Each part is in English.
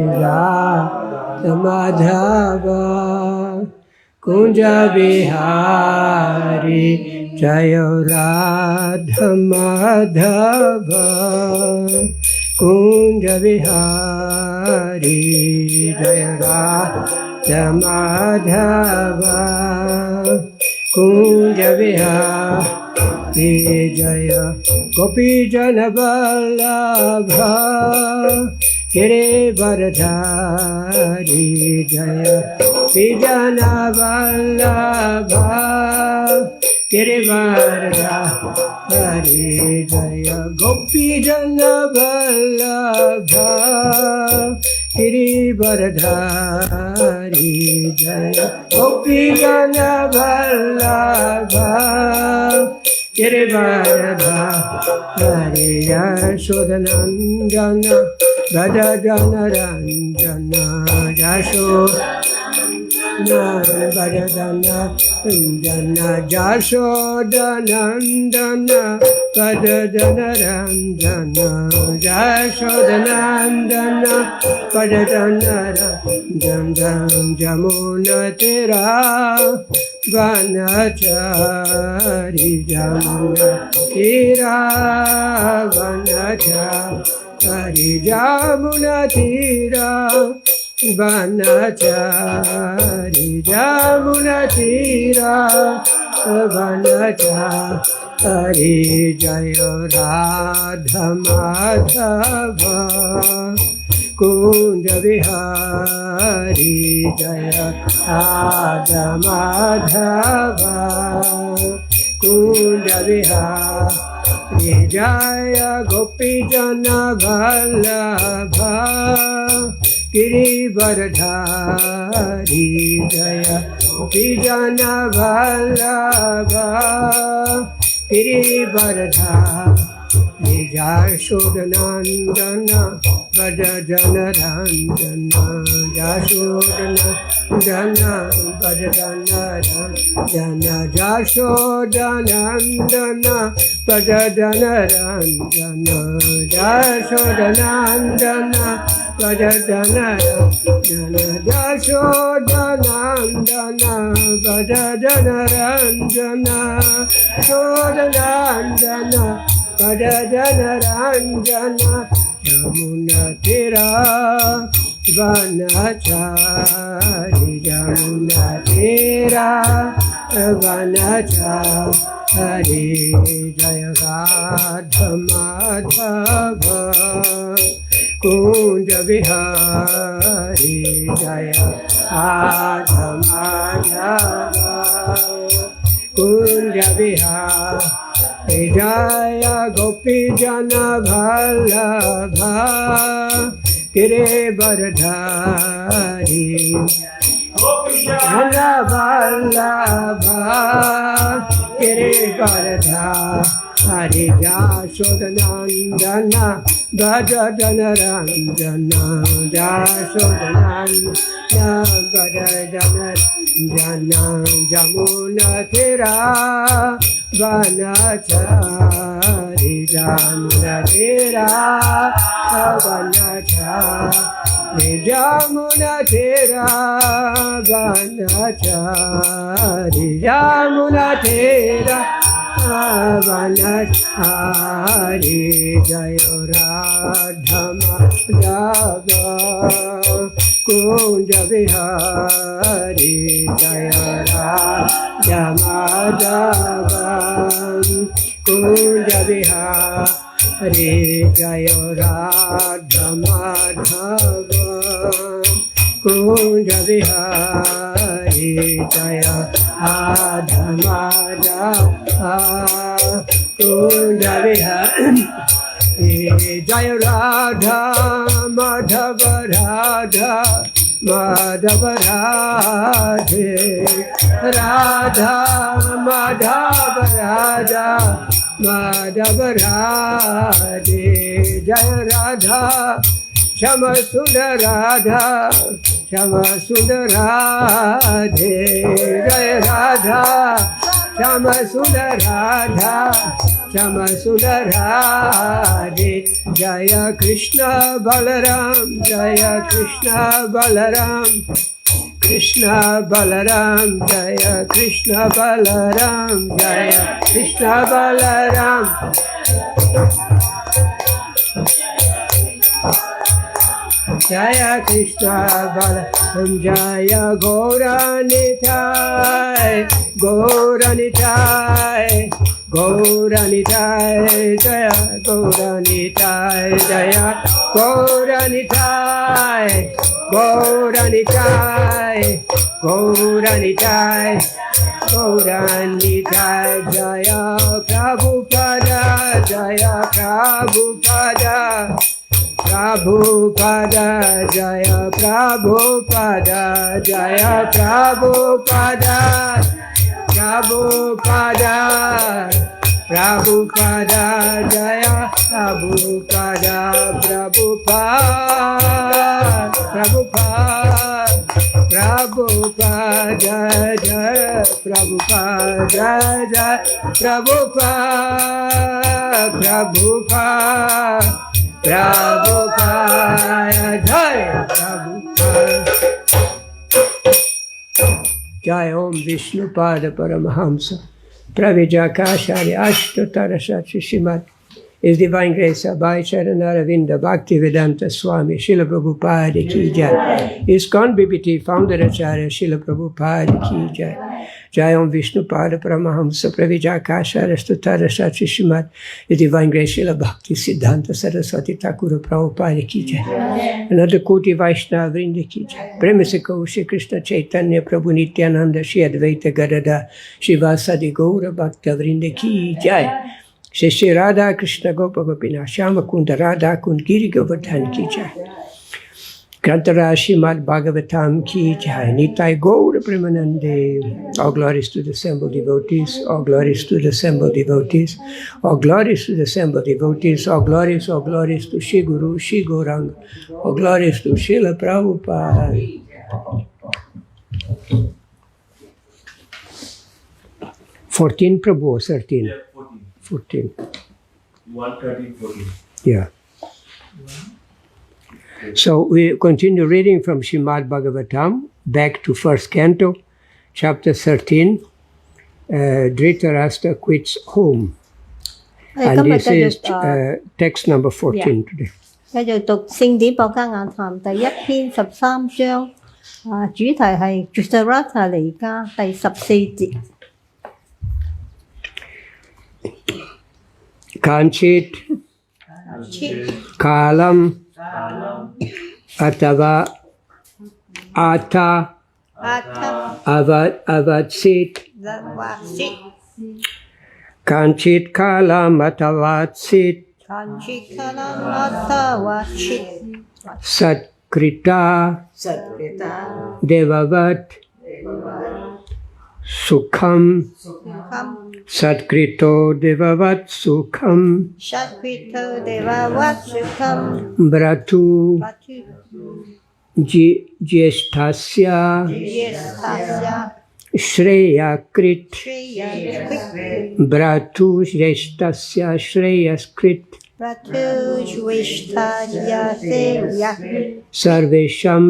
Radha Madhava Kunja Bihari Jaya Radha Madhava Kunja Bihari Jaya Radha Madhava Kunja Bihari Jaya Gopi Jana Vallabha Girivardhari Jaya Vijana Vallabha Girivardhari Jaya Gopi Jana Vallabha Girivardhari Jaya Gopi Jana Vallabha Girivardhari Yashodanandana Bhadajana Ranjana Yashodana Bhadajana Ranjana Yashodanandana Bhadajana Ranjana Yashodanandana Bhadajana Ranjana Jamuna Tera Vanachari Jamuna Tera Vanachari Jamuna Tira Vanachari Jamuna Tira Vanachari Jaya Radha Madhava Kunja Vihari Jaya Radha Madhava Kunja Vihari Jaya Gopi Jana Vallabha Girivardhari Jaya Gopi Jana Vallabha Girivardhari Yashodanandana Bhadajana Ranjana Yashodanandana Bhadajana Ranjana Yashodanandana Bhadajana Ranjana Yashodanandana Bhadajana Ranjana Yashodanandana Bhadajana Ranjana Yashodanandana Bhadajana Ranjana Jamuna Tera Vanachari Jamuna Tera Vanachari Jaya Radha Madhava Kunja Vihari Jaya Radha Madhava Kunja Vihari Jaya Gopi Jana Vallabha Girivardhari Jana Vallabha Girivardhari Yashodanandana Bhadajana Ranjana Yashodanandana Bhadajana Ranjana Jamuna Tera Vanachari Jamuna Tera Vanachari Jamuna Tera Vanachari Jamuna Tera Vanachari Jaya Radha Madhava Kunja Vihari Jaya Radha Madhava Kunja Vihari Jaya Radha Madhava Kunja Vihari Jaya Radha Madhava Kunja Vihari Jaya Radha Madhava Radha Madhava Radhe Radha Madhava Radha Madhava Radhe Jaya Radha Shama Sundar Radha Shama Sundar Radhe Jaya Radha Shama Sundar Radha Shama Sundar Radhe. Jaya Krishna Balaram, Jaya Krishna Balaram. Krishna Balaram, Jaya Krishna Balaram, Jaya Krishna Balaram. Jaya Krishna Balaram, Jaya Gauranitai, Gauranitai, Gauranitai, Jaya Gauranitai, Jaya Gauranitai, Gauranitai, Gauranitai, Gauranitai, Jaya Prabhupada, Jaya Prabhupada, Prabhupada, Jaya Prabhupada, Jaya Prabhupada, Prabhupada, Prabhupada, Jaya Prabhupada, Prabhupada, Prabhupada, Prabhupada, Jaya Prabhupada, Jaya Prabhupada, Prabhupada, Prabhupada, Jaya Prabhupada. Jai Om Vishnupada Paramahamsa Pravijakashari Ashtotarasatri Śrimad. His Divine Grace Abhay Charanaravinda Bhaktivedanta Swami Srila Prabhupada Ki Jai. Iskcon BBT Founder Acharya Srila Prabhupada Ki Jai. Jai Om Vishnupada Paramahamsa Pravijakashari Ashtotarasatri Śrimad. His Divine Grace Srila Bhakti Siddhanta Saraswati Thakura Prabhupada Ki Jai. Another Koti Vaishnava Vrinda Ki Jai. Premisiko Shri Krishna Chaitanya Prabhu Nityananda Shri Advaita Gadada Shivasadi Gaura Bhakta Vrinda Ki Jai. Shri Radha Krishna Gopa Gopina Shyama Kunda Radha Kund Giri Govardhan Ki Jai. Grantara Śrimad Bhagāvatam Ki Jai. Nitai Gaura Premanande. All glories to the assembled devotees. All glories to the assembled devotees. All glories to the assembled devotees. All glories to Shri Guru, Shri Gauranga. All glories to Srila Prabhupada. 14 Prabhu or 13? Yeah, 14. 113, 14. Yeah. So we continue reading from Śrimad Bhagāvatam, back to first canto, chapter 13. Dhritarashtra quits home. And this is text number 14 today. 繼續讀聖典博家雅談第1篇13章，主題係 Dhritarashtra 離家第14節。Kanchit Kalam Atava Ata Avatsit Kanchit Kalam Atavatsit Satkrita Devavat Sukham Satkrito Devavat Sukham Bratu Jyeshtasya Shreyakrit Bratu Jyeshtasya Shreyaskrit Sarvesham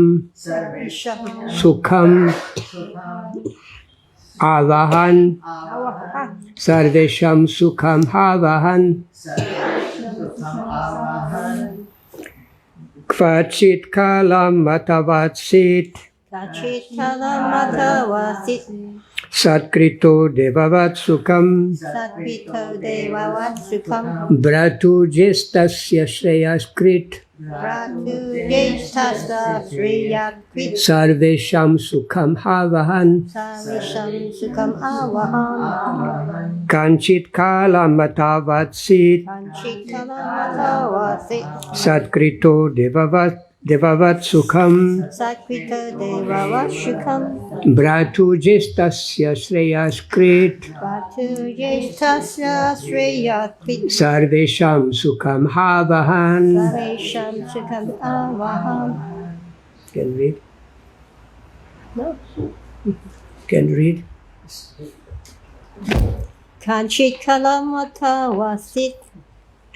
Sukham Avahan Sarvesham Sukham Avahan Kvachit Kalam Matavatsit Satkrito Devavat Sukham Bratu Jestasya Shreyaskrit Sarvesham Sukham Avahan Kanchit Kalam Matavatsit Satkrito Devavat Sukham Bratu Jestasya Shreyaskrit Sarvesham Sukham Avahan. Can read? No. Can read? Kanchit Kalamatavasit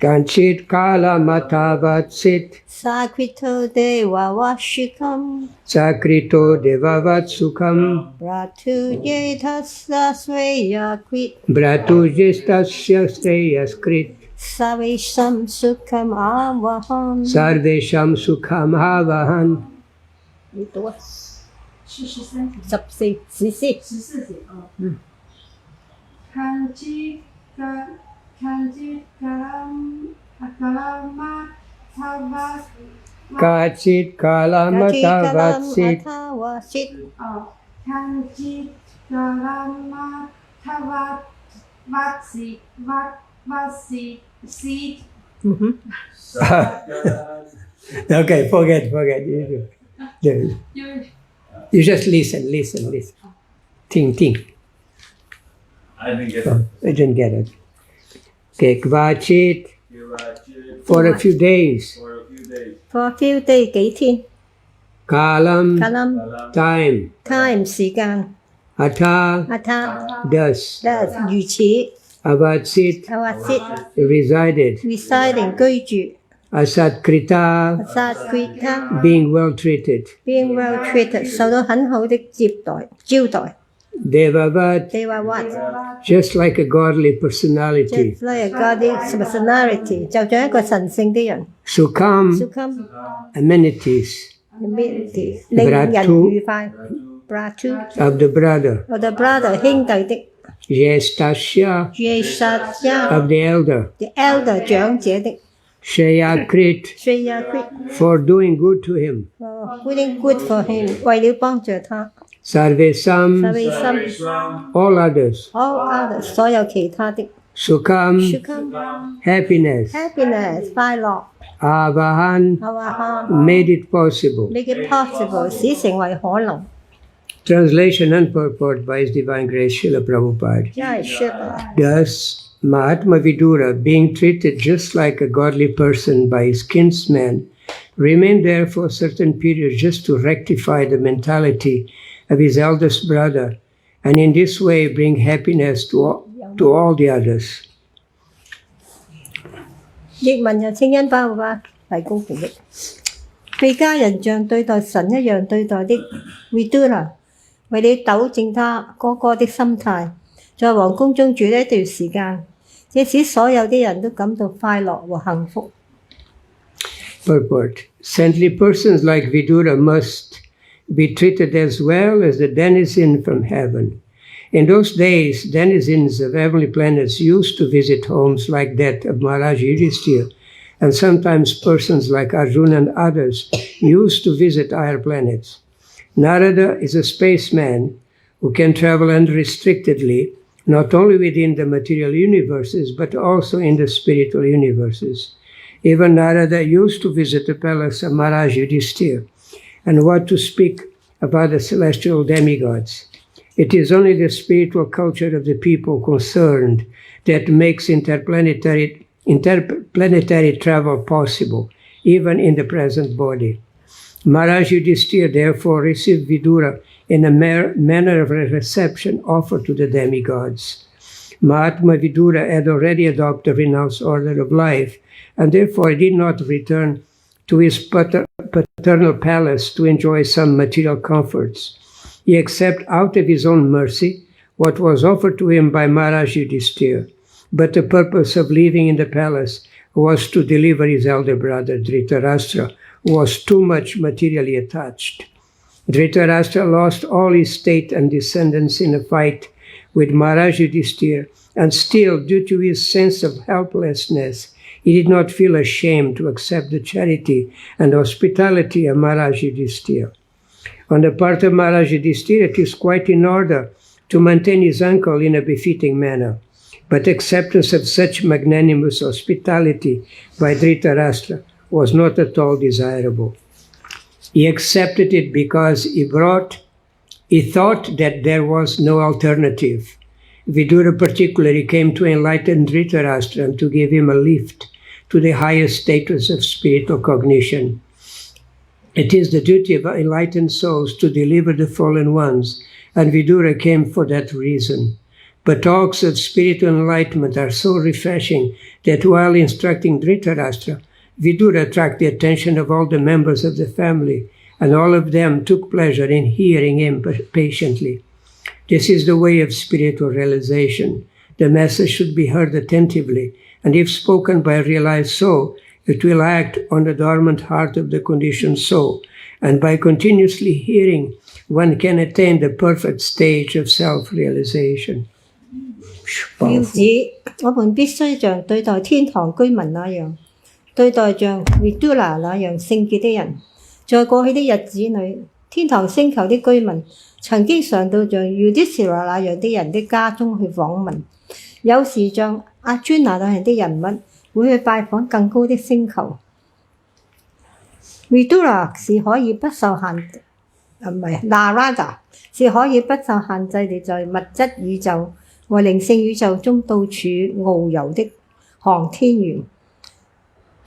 Kanchit Kala Matavatsit Sakrito Deva Vashikam Sakrito Devavat Sukham Bratu Yedhasa Sveyakrit Bratu Jistasya Sreyaskrit Savesham Sukham Avaham Sarvesham Sukham Avahan. 你读啊14Kachit Kala Matavatsit Okay, forget. You just listen. Think. I didn't get Oh, it. I didn't get it. Okay, Kvachit, for a few days. For a few days 幾天 Kalam, Kalam time. time 時間 Atha, Atha thus. 如此 Avatsit, Avasit resided. residing 居住 Asatkrita, Sakrita being well treated. being well treated 受到很好的招待 Devavat, They were what? just like a godly personality. Just like a godly personality 就像一個神聖的人 Sukham, Sukham amenities amenity 令人愉快 Bratu of the brother. 我哋 brother 兄弟的 Jestasya, Jesatya of the elder. the elder 長者的 Shayakrit, Shayakrit for doing good to him. doing good for him 為了幫助他 Sarvesam, Sarvesam all others. all others 所有其他的 Sukham, Sukham happiness. happiness 快樂 Avahan, 係嘛 made it possible. make it possible 使成為可能 Translation and purport by His Divine Grace Srila Prabhupada. 真係 sure Thus, Mahatma Vidura, being treated just like a godly person by his kinsmen, remained there for a certain period just to rectify the mentality of his eldest brother, and in this way bring happiness to all the others. 譯文又稱因包括提供權益，被家人像對待神一樣對待的 Vidura， 為了糾正他哥哥的心態，在皇宮中住了一段時間，這使所有的人都感到快樂和幸福。 Purport. Saintly persons like Vidura must be treated as well as the denizens from heaven. In those days, denizens of heavenly planets used to visit homes like that of Maharaj Yudhishthira, and sometimes persons like Arjuna and others used to visit higher planets. Narada is a spaceman who can travel unrestrictedly, not only within the material universes, but also in the spiritual universes. Even Narada used to visit the palace of Maharaj Yudhishthira, and what to speak about the celestial demigods. It is only the spiritual culture of the people concerned that makes interplanetary travel possible, even in the present body. Maharaj Yudhishthira therefore received Vidura in a manner of a reception offered to the demigods. Mahatma Vidura had already adopted the renounced order of life, and therefore did not return to his paternal palace to enjoy some material comforts. He accepted out of his own mercy what was offered to him by Maharaj Yudhishthira, but the purpose of living in the palace was to deliver his elder brother Dhritarashtra, who was too much materially attached. Dhritarashtra lost all his state and descendants in a fight with Maharaj Yudhishthira, and still, due to his sense of helplessness, he did not feel ashamed to accept the charity and hospitality of Maharaj Yudhishthira. On the part of Maharaj Yudhishthira, it is quite in order to maintain his uncle in a befitting manner, but acceptance of such magnanimous hospitality by Dhritarashtra was not at all desirable. He accepted it because he thought that there was no alternative. Vidura particularly came to enlighten Dhritarashtra and to give him a lift to the highest status of spiritual cognition. It is the duty of enlightened souls to deliver the fallen ones, and Vidura came for that reason. But talks of spiritual enlightenment are so refreshing that while instructing Dhritarashtra, Vidura attracted the attention of all the members of the family, and all of them took pleasure in hearing him patiently. This is the way of spiritual realization. The message should be heard attentively, and if spoken by a realized soul, it will act on the dormant heart of the conditioned soul, and by continuously hearing, one can attain the perfect stage of self-realization. 要指我們必須像對待天堂居民那樣，對待像 Vidura 那樣聖潔的人。在過去的日子裏，天堂星球的居民曾經常到像 Yudhishthira 那樣的人的家中去訪問，有時像阿尊那樣的人物會去拜訪更高的星球。Vidura 是可以不受限，Narada 是可以不受限制地在物質宇宙和靈性宇宙中到處遨遊的航天員。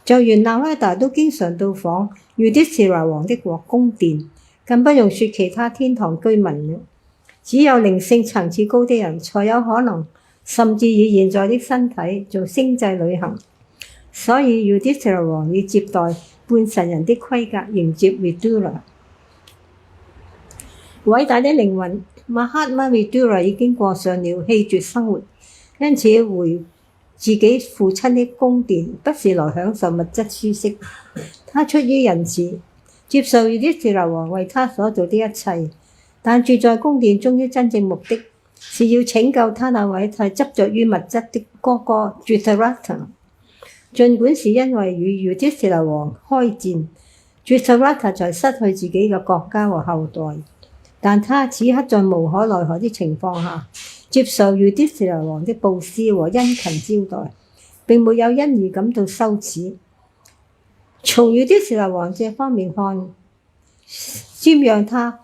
就連 Narada 都經常到訪 Yudhishthira 王的宮殿，更不用說其他天堂居民了。只有靈性層次高的人才有可能，甚至以現在的身體做星際旅行。所以 Yudhishthira 王以接待半神人的規格迎接 Vidura。偉大的靈魂 Mahatma Vidura 已經過上了氣絕生活，因此回自己父親的宮殿，不是來享受物質舒適。他出於仁慈，接受 Yudhishthira 王為他所做的一切，但住在宮殿中的真正目的是要拯救他那位太執着於物質的哥哥 Dhritarashtra。儘管是因為與 Yudhishthira 王開戰 ，Dhritarashtra 才失去自己嘅國家和後代，但他此刻在無可奈何的情況下，接受 Yudhishthira 王的布施和殷勤招待，並沒有因而感到羞恥。從 Yudhishthira 王這方面看，瞻仰他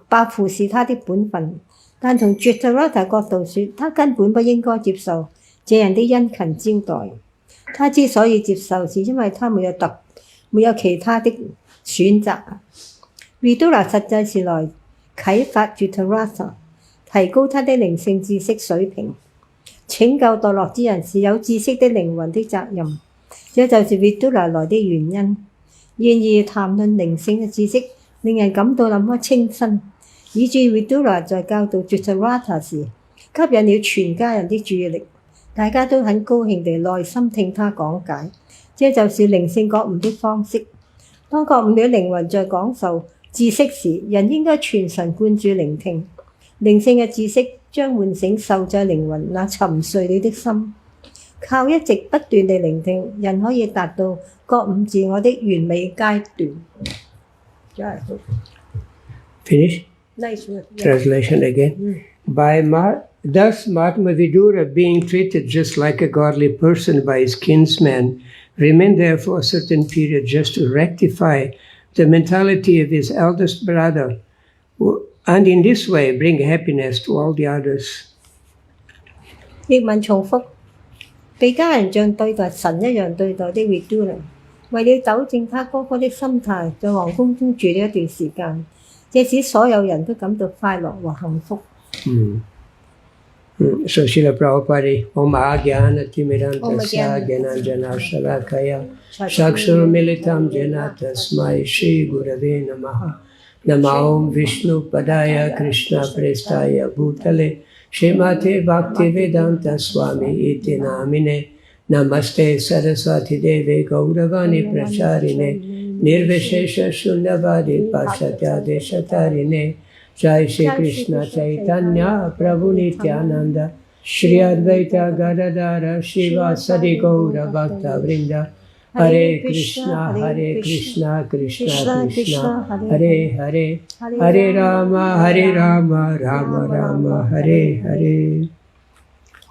拜服是他的本分，但從 Dhritarashtra 角度說，他根本不應該接受這樣的殷勤招待。他之所以接受，是因為他沒有其他的選擇。Vidura 實際是來啟發 Dhritarashtra， 提高他的靈性知識水平。拯救墮落之人是有知識的靈魂的責任，這就是 Vidura 來的原因。然而談論靈性嘅知識，令人感到那麼清新，以致 Vidura 在教導 Dhritarashtra 時，吸引了全家人的注意力。大家都很高興地耐心聽他講解，這就是靈性覺悟的方式。當覺悟了靈魂在講授知識時，人應該全神貫注聆聽。靈性嘅知識將喚醒受制靈魂那沉睡了的心。靠一直不斷地聆聽，人可以達到覺悟自我的完美階段。Finish? Nice. Translation again. Thus, Mahatma Vidura, being treated just like a godly person by his kinsmen, remained there for a certain period just to rectify the mentality of his eldest brother, and in this way bring happiness to all the others. 譯文重複，被家人像對待神一樣對待的 Vidura， 為了糾正他哥哥的心態，在皇宮中住了一段時間，這使所有人都感到快樂和幸福。So Srila Prabhupada, Om Ajnana Timirantasya Jnananjana Shalakaya Chakshur Militam Jena Tasmai Shri Gurave Namaha Nama Om Vishnu Padaya Krishna Prestaya Bhutale Śrimate Bhaktivedanta Swami Iti Namine Namaste Saraswati Deve Gauravani Pracharine Nirvishesha Shunyavadi Paschatya Deshatarine Jai Shri Krishna Chaitanya Prabhu Nityananda Shri Advaita Gadadara Shiva Sadi Gaura Bhakta Vrinda Hare Krishna Krishna Krishna Hare Hare Hare Rama Rama Rama Hare Hare.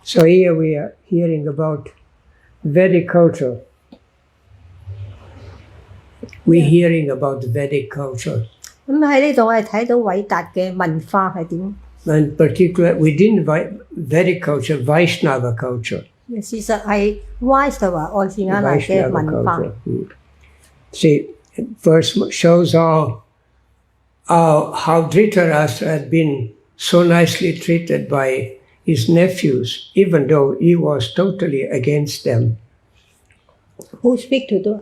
So here we are hearing about Vedic culture. We're hearing about Vedic culture. 咁喺呢度我哋睇到偉大嘅文化係點？ And particularly within Vedic culture, Vaishnava culture. 事實係 Vaishnava 愛是亞那嘅文化。See, it first shows how Dhritarashtra had been so nicely treated by his nephews, even though he was totally against them. Who speak to do?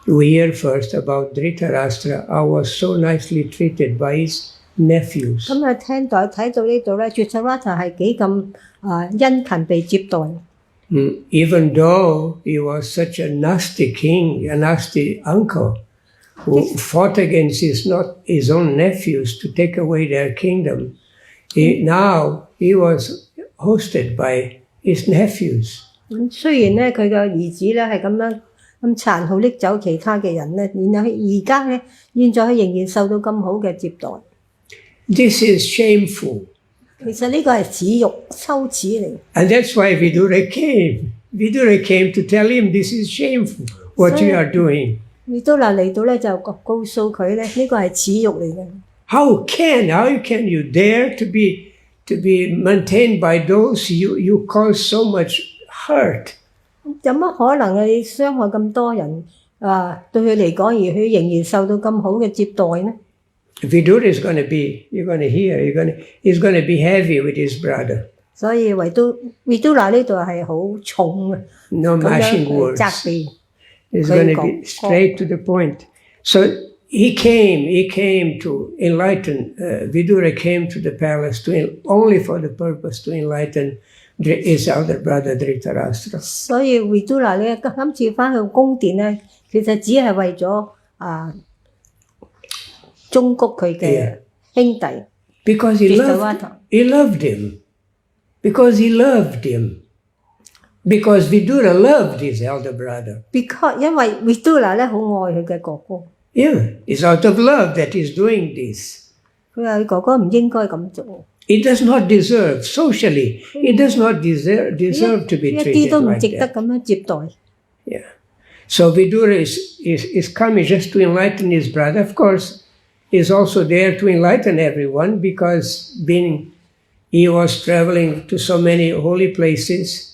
We hear first about Dhritarashtra, how was so nicely treated by his nephews. 咁啊，睇到呢度咧 ，Dhritarashtra 係幾咁殷勤被接待。Even though he was such a nasty king, a nasty uncle, who fought against his own nephews to take away their kingdom, now he was hosted by his nephews. 雖然咧佢嘅兒子咧係咁殘酷拎走其他嘅人咧，然後而家咧現在佢仍然受到咁好嘅接待。This is shameful. 其實呢個係恥辱、羞恥嚟。And that's why Vidura came. Vidura came to tell him this is shameful, what you are doing. Vidura 嚟到咧就告訴佢咧，呢個係恥辱嚟嘅。How can you dare to be maintained by those you cause so much hurt? 有乜可能啊？你傷害咁多人對佢嚟講，而佢仍然受到咁好嘅接待呢？ Vidura is going to be, you're going to hear, he's going to be heavy with his brother. 所以Vidura呢度係好重嘅， No mashing words. 責備。He's going to be straight to the point. So he came to enlighten, Vidura came to the palace only for the purpose to enlighten his elder brother Dhritarashtra. 所以 Vidura 咧今次翻去宮殿咧，其實只係為咗忠谷佢嘅兄弟。Because he loved him. Because he loved him. Because Vidura loved his elder brother. 因為 Vidura 咧好愛佢嘅哥哥。Yeah, it's out of love that he's doing this. 佢話佢哥哥唔應該咁做。He does not deserve, socially, he does not deserve to be treated like that. 一啲都唔值得咁樣接待。Yeah. So Vidura is coming just to enlighten his brother. Of course, he's also there to enlighten everyone because he was traveling to so many holy places.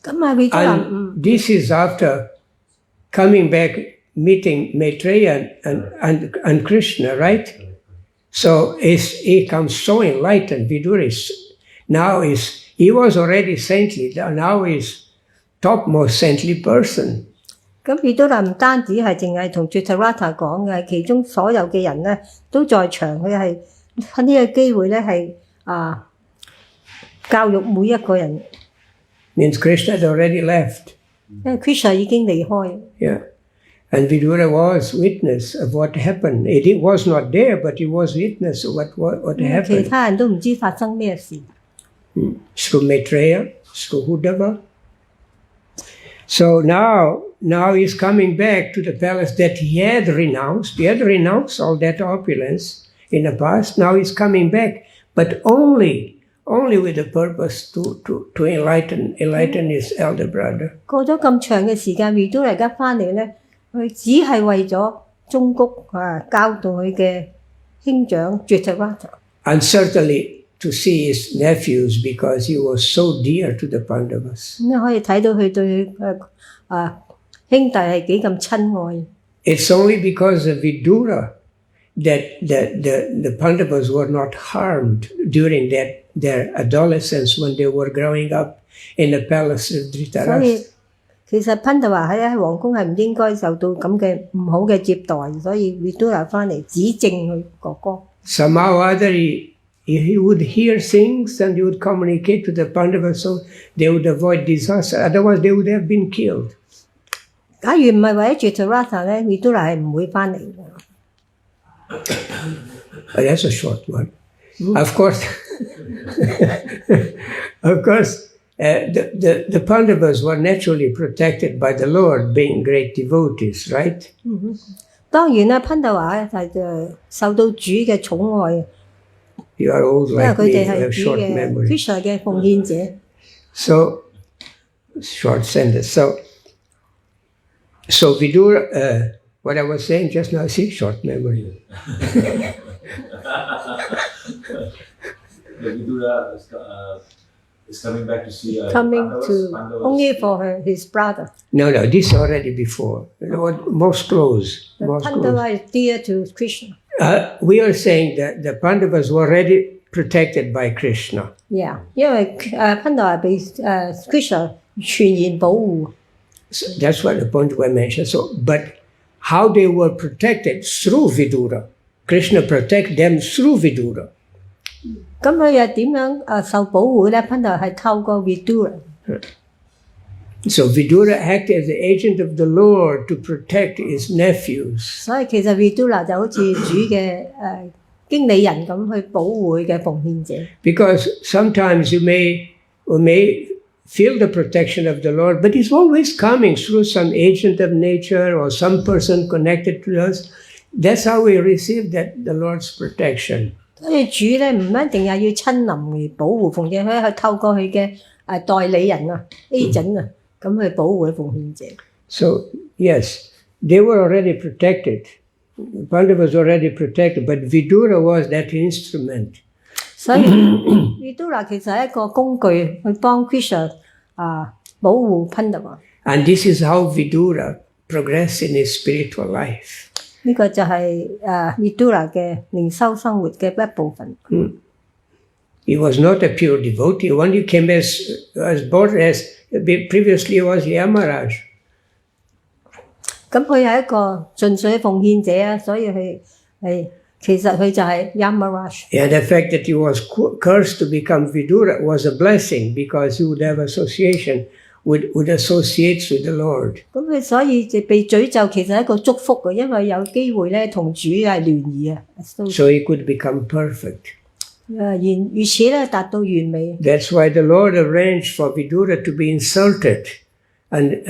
And this is after coming back, meeting Maitreya and Kṛṣṇa, right? So he comes so enlightened. Vidura he was already saintly, now he's topmost saintly person. 咁Vidura唔單止係淨係同 Dhritarashtra 講嘅，其中所有嘅人咧都在場，佢係喺呢個機會咧係教育每一個人。Means Kṛṣṇa had already left. 因為 Kṛṣṇa 已經離開。Yeah. And Vidura was witness of what happened. He was not there, but he was witness of what happened. 其他人都唔知發生咩事。Through Maitreya, through Uddhava. So now he's coming back to the palace that he had renounced. He had renounced all that opulence in the past. Now he's coming back, but only with the purpose to enlighten his elder brother. 過咗咁長嘅時間 ，Vidura 而家翻嚟咧，佢只係為咗忠谷教導佢嘅兄長 Dhritarashtra。And certainly to see his nephews because he was so dear to the Pandavas. 咁你可以睇到佢對佢兄弟係幾咁親愛。It's only because of Vidura that the Pandavas were not harmed during their adolescence when they were growing up in the palace of Dhritarashtra. 所以其實潘特華喺皇宮係唔應該受到咁嘅唔好嘅接待，所以 Vidura 翻嚟指正佢哥哥。Somehow or other he would hear things and he would communicate to the Pandavas so they would avoid disaster. Otherwise they would have been killed. 假如唔係為咗 Dhritarashtra 咧 ，Vidura 係唔會翻嚟嘅。That's a short one. Of course, the Pandavas were naturally protected by the Lord, being great devotees, right? 當然啦，潘特華係受到主嘅寵愛。You are old 因為 like 佢 me, 哋 you 係 have 主 short 嘅 memory. Kṛṣṇa 嘅奉獻者。So, short sentence. So Vidura, what I was saying just now, see, short memory. Vidura is coming back to see Pandavas. Only for his brother. No, this already before. Most close. Pandava is dear to Kṛṣṇa. We are saying that the Pandavas were protected by Kṛṣṇa. Yeah，因為潘達係被Kṛṣṇa全然保護。So that's what the point we mentioned. So, but how they were protected through Vidura. Kṛṣṇa protect them through Vidura. 咁佢又點樣受保護咧？潘達係透過 Vidura。So Vidura acted as the agent of the Lord to protect his nephews. 所以其實 Vidura 就好似主嘅經理人咁去保護佢嘅奉獻者。Because sometimes you may feel the protection of the Lord, but it's always coming through some agent of nature or some person connected to us. That's how we receive the Lord's protection. 所以主咧唔一定係要親臨嚟保護奉獻，佢係透過佢嘅代理人agent咁去保護奉獻者。So yes, they were already protected. Pandava was already protected, but Vidura was that instrument. 所以 Vidura 其實係一個工具去幫 Kṛṣṇa 保護 Pandava。And this is how Vidura progressed in his spiritual life. 呢個就係Vidura 嘅靈修生活嘅一部分。He was not a pure devotee. When he came as born as previously was Yamaraj. 咁佢係一個盡粹奉獻者啊，所以其實佢就係 Yamaraj。And the fact that he was cursed to become Vidura was a blessing because he would have association with associates with the Lord. 咁佢所以就被詛咒，其實係一個祝福嘅，因為有機會咧同主係聯誼啊。So he could become perfect. 如此咧達到完美。That's why the Lord arranged for Vidura to be insulted and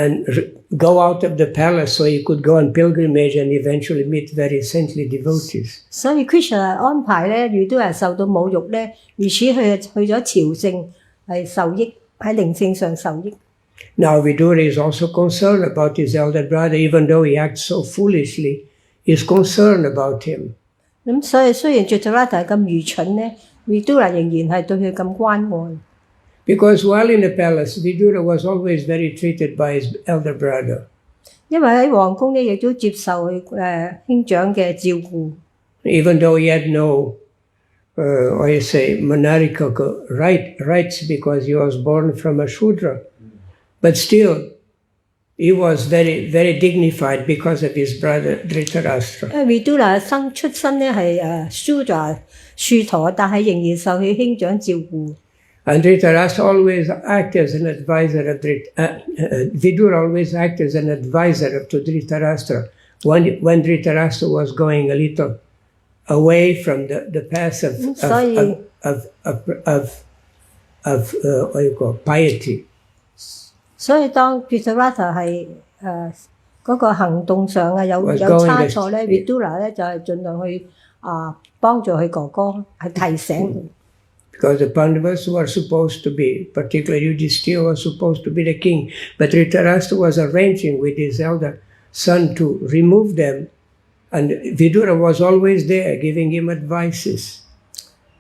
go out of the palace so he could go on pilgrimage and eventually meet very saintly devotees. 所以 Kṛṣṇa 安排咧，如都係受到侮辱咧，如此去咗朝聖係受益，喺靈性上受益。Now Vidura is also concerned about his elder brother, even though he acts so foolishly, he's concerned about him. 咁所以雖然 Dhritarashtra 咁愚蠢咧 ，Vidura 仍然係對佢咁關愛。Because while in the palace, Vidura was always very treated by his elder brother. 因為喺皇宮咧，亦都接受佢兄長嘅照顧。Even though he had no, monarchical rights because he was born from a Shudra, but still, he was very, very dignified because of his brother Dhritarashtra. Vidura 出身咧係Shudra 庶陀，但係仍然受佢兄長照顧。And Dhritarashtra always acted as an advisor of Vidura always acted as an advisor to Dhritarashtra when Dhritarashtra was going a little away from the path of piety. 所以當 Dhritarashtra 係嗰個行動上有差錯咧 ，Vidura 咧就係盡量去幫助佢哥哥，係提醒佢。Because the Pandavas were supposed to be, particularly Yudhishthira was supposed to be the king, but Dhritarashtra was arranging with his elder son to remove them, and Vidura was always there giving him advices.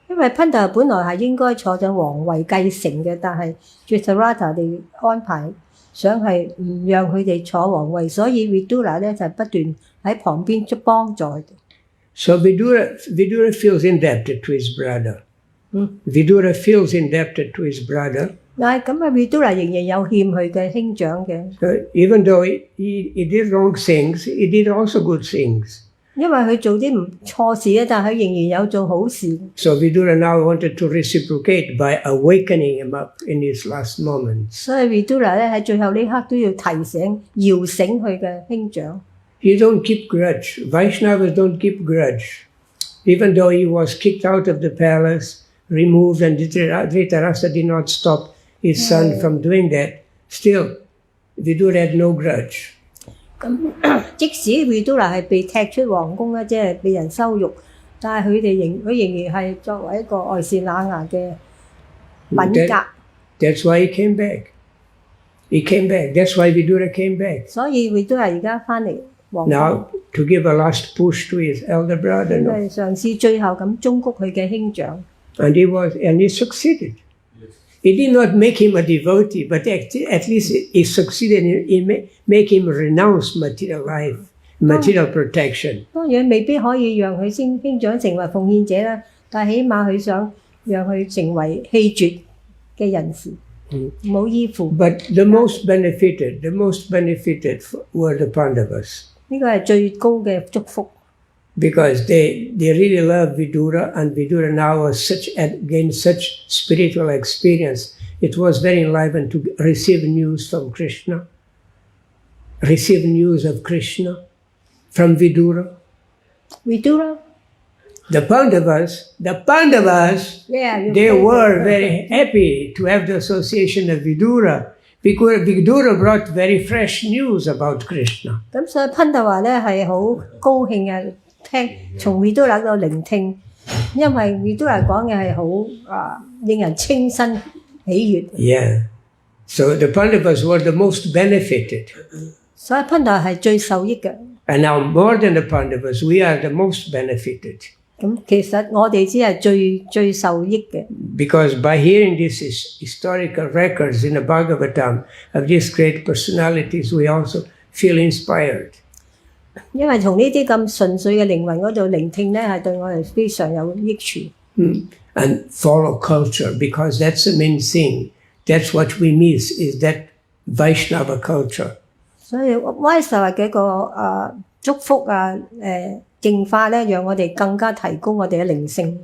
因為 Pandava 本來係應該坐上皇位繼承嘅，但係 Dhritarashtra 哋安排想係唔讓佢哋坐皇位，所以 Vidura 咧就不斷喺旁邊幫助佢哋。So Vidura feels indebted to his brother. Vidura feels indebted to his brother. 但係咁Vidura仍然有欠佢嘅兄長嘅。So even though he did wrong things, he did also good things. 因為佢做啲唔錯事咧，但係佢仍然有做好事。So Vidura now wanted to reciprocate by awakening him up in his last moments. 所以 Vidura 咧喺最後呢刻都要提醒、搖醒佢嘅兄長。You don't keep grudge. Vaishnavas don't keep grudge. Even though he was kicked out of the palace, removed, and Dhritarashtra did not stop his son from doing that, still, Vidura had no grudge. 咁即使 Vidura 係被踢出皇宮咧，即係被人羞辱，但係佢仍然係作為一個愛善那牙嘅品格。That's why he came back. He came back. That's why Vidura came back. 所以 Vidura 而家翻嚟皇宮。Now to give a last push to his elder brother. 因為嘗試最後咁忠谷佢嘅兄長。And he succeeded. He did not make him a devotee, but at least he succeeded in making him renounce material life, material protection. 當然未必可以讓佢兄長成為奉獻者啦，但係起碼佢想讓佢成為棄絕嘅人士，冇依附。But the most benefited were the Pandavas. 呢個係最高嘅祝福。Because they really love Vidura, and Vidura now was gained such spiritual experience. It was very enlivened to receive news from Kṛṣṇa, receive news of Kṛṣṇa from Vidura. Vidura? The Pandavas, they were very happy to have the association of Vidura, because Vidura brought very fresh news about Kṛṣṇa. 咁所以賓特華咧係好高興嘅，從 Vidura 度聆聽，因為 Vidura 講嘅係好令人清新喜悅。Yeah, so the Pandavas were the most benefited. 所以賓特華係最受益嘅。And now more than the Pandavas, we are the most benefited. 咁其實我哋只係最受益嘅。Because by hearing these historical records in the Bhagāvatam of these great personalities, we also feel inspired. 因為從呢啲咁純粹嘅靈魂嗰度聆聽咧，係對我哋非常有益處。And follow culture, because that's the main thing. That's what we miss, is that Vaishnava culture. 所以 Vaishnava 嘅個祝福淨化咧，讓我哋更加提高我哋嘅靈性。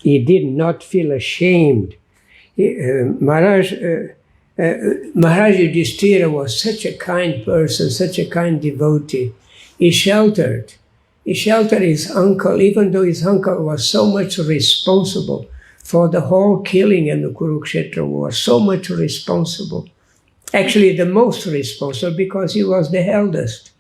He did not feel ashamed. Maharaj Yudhishthira was such a kind person, such a kind devotee. He sheltered his uncle, even though his uncle was so much responsible for the whole killing in the Kurukshetra war, so much responsible. Actually, the most responsible, because he was the eldest.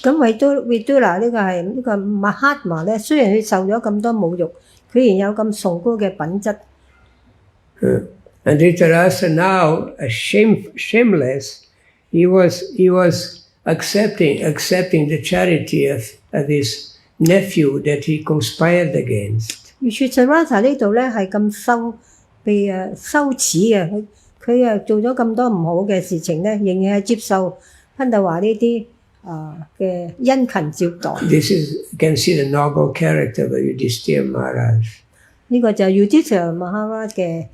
咁Vidura 呢個係呢個 Mahatma 咧，雖然佢受咗咁多侮辱，佢仍有咁崇高嘅品質。And Dhritarashtra now, shameless, he was accepting the charity of his nephew that he conspired against. 而 Dhritarashtra 呢度咧係咁被羞恥嘅，佢做咗咁多唔好嘅事情咧，仍然係接受賓特華呢啲嘅殷勤接待。This is, you can see the noble character of Yudhishthira Maharaj. 呢個就係 Yudhishthira Maharaj 嘅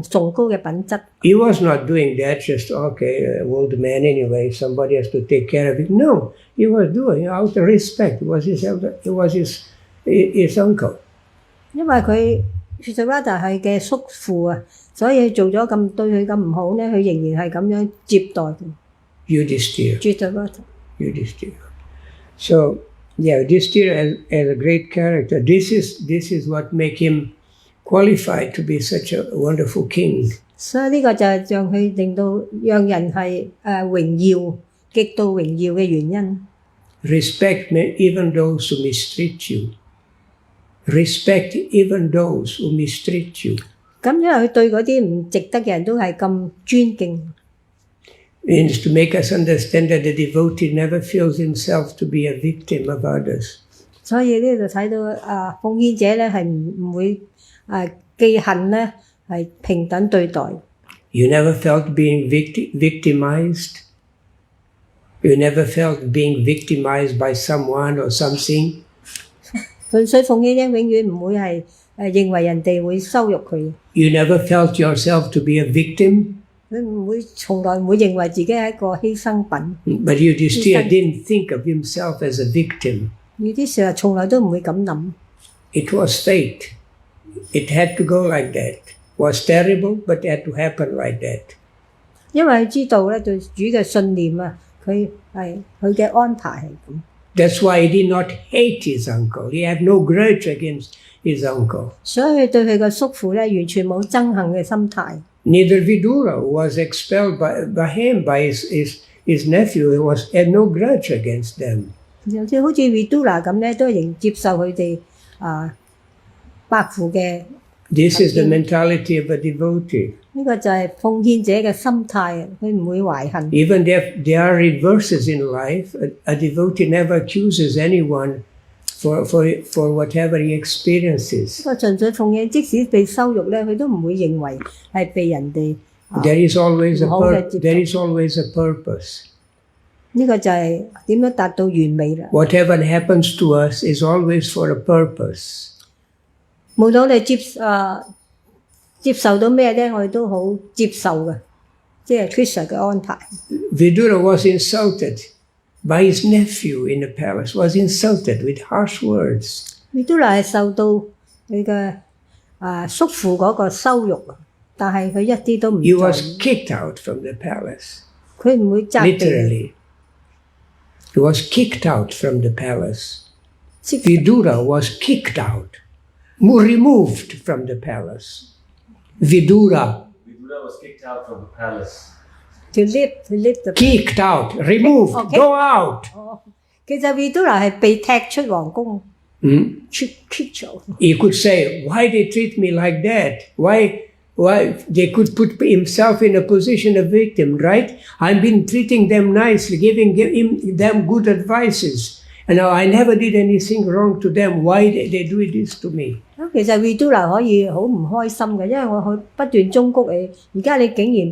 崇高嘅品質。He was not doing that just old man anyway. Somebody has to take care of it. No, he was doing out of respect. It was his uncle. 因為佢 Dhritarashtra 係嘅叔父啊，所以做咗咁對佢咁唔好咧，佢仍然係咁樣接待佢。Yudhishthira. So, yeah, Yudhishthira as a great character. This is what make him qualified to be such a wonderful king. 所以呢個就係讓人係極度榮耀嘅原因。Respect even those who mistreat you. Respect even those who mistreat you. 咁因為佢對嗰啲唔值得嘅人都係咁尊敬。Means to make us understand that the devotee never feels himself to be a victim of others. 所以呢度睇到奉獻者咧係唔會記恨咧係平等對待。You never felt being victimized. You never felt being victimized by someone or something. 純粹奉獻者永遠唔會係認為人哋會羞辱佢。You never felt yourself to be a victim. 佢從來唔會認為自己係一個犧牲品。But Yudhishthira didn't think of himself as a victim. Yudhishthira從來都唔會咁諗。It was fate. It had to go like that. It was terrible, but it had to happen like that. 因為佢知道咧對主嘅信念啊，佢嘅安排係咁。That's why he did not hate his uncle. He had no grudge against his uncle. 所以佢對佢嘅叔父咧完全冇憎恨嘅心態。Neither Vidura was expelled by him, by his nephew. He had no grudge against them. 好似 Vidura 咁咧，都仍接受佢哋伯父嘅。This is the mentality of a devotee. 呢個就係奉獻者嘅心態，佢唔會懷恨。Even there are reverses in life. A devotee never accuses anyone for whatever he experiences. 個純粹奉獻，即使被羞辱咧，佢都唔會認為係被人哋。There is always a purpose. 呢個就係點樣達到完美啦。 Whatever happens to us is always for a purpose. 無論我哋接受到咩咧，我哋都好接受嘅，即係 Kṛṣṇa 嘅安排。 Vidura was insulted by his nephew in the palace, was insulted with harsh words. Vidura 係受到佢嘅叔父嗰個羞辱，但係佢一啲都唔 He 在 was 意， kicked out from the palace. 佢唔會責備。 Literally. He was kicked out from the palace. Vidura was kicked out, removed from the palace. Vidura, Vidura was kicked out from the palace. To live the kicked out, removed, Okay. go out. 其實 Vidura 係被踢出皇宮， kick 咗。 He could say, why they treat me like that? Why they could put himself in a position of victim, right? I've been treating them nicely, giving them good advices. And now I never did anything wrong to them. Why they do this to me? 咁其實 Vidura 可以好唔開心嘅，因為我去不斷忠告你，而家你竟然